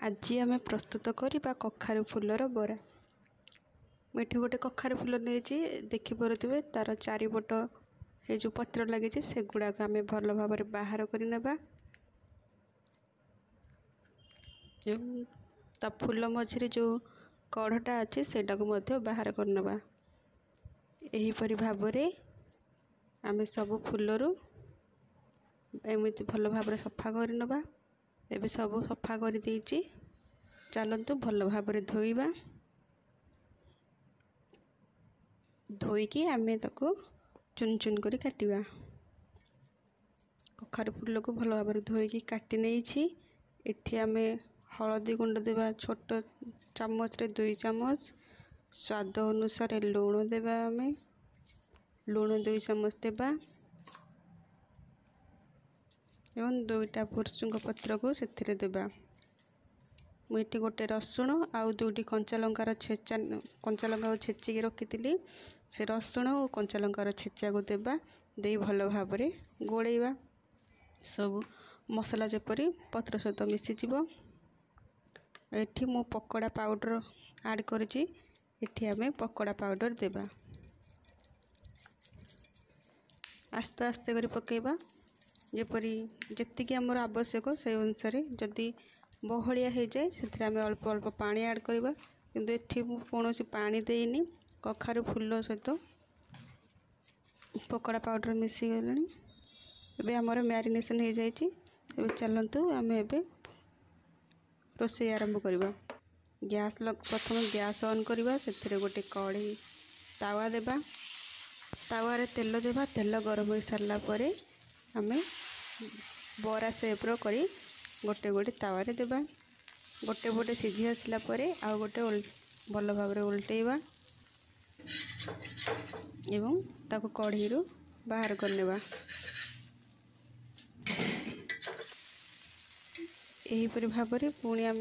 आज आम प्रस्तुत करवा कखारु फूलर बरा। मुझे गोटे कखारु फूल नहीं देखिपे तार चारिपट ये जो पत्र लगी से गुड़ाक आम भल भाव बाहर करने ता फूल मझे जो कढ़टा अच्छे से बाहर करने यहीपरि भाव आम सब फूलरू एमती भल भाव सफा करने एबे सब सफा कर देइछि। चलतु भल भाव धोइबा। धोईकी आम ताको चुन चुन करी काटिबा। कखारु फूल को भल भाव धोईकी काटी नहीं। एठी आम हलदी गुंड देवा छोट चामच रे 2 चामच। स्वाद अनुसार लूण देवा। आम लूण 2 चामच देवा एवं 2टा भुर्सुंग पत्र को से देवा। मुझे गोटे रसुण आउ 2टी कंचा लंकार छेचा कंचा लंका को छेचिकी रखी से रसुण और कंचा लंकार छेचा को देवा। दे भल भाव गोलैबा। सब मसला जेपरी पत्र सहित मिसीज। एठी मु पकोड़ा पाउडर ऐड करिछि। एठी आमे पकोड़ा पाउडर देवा। आस्ते आस्ते करी पकेबा जेपरी जेतिकी आमर आवश्यक से अनुसार। जदि बहलिया हो जाए से अल्प अल्प पानी ऐड करवा। किंतु एठी कौन पानी देनी कखारु फूल सहित पकोड़ा पाउडर मिसी गले। एबे हमर मैरिनेशन हो जाइए। एबे चलतु आम एबे रोषे आरंभ करवा। गैस प्रथम गैस ऑन करवा। से गोटे कढ़ी तावा देवा। तावा रे तेल देवा। तेल गरम हो सारा पर आम बरा सेप्र करी गोटे गोटे तावा रे देवा। गोटे पटे सीझी आसला परे आउ गोटे भल भाव उल्टेवा एवं ताको कढ़ी रु बाहर करनेबा। एहीपरि भाव पुणी आम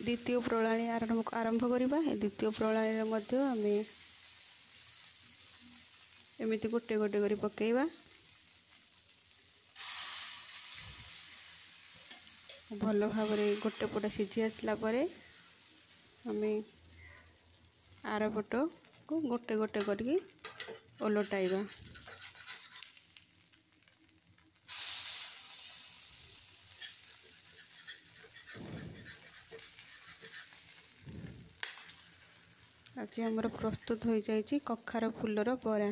द्वितीय प्रणाली आरंभ करवा। द्वितीय प्रणाली मध्य आम एमती गोटे गोटे करी पकेइबा। भल भाव गोटे पट सीझी आसला परे आम आर पट को गोटे गोटे करके ओलटाइबा। आज आमर प्रस्तुत हो जाइए कखारु फूलर बरा।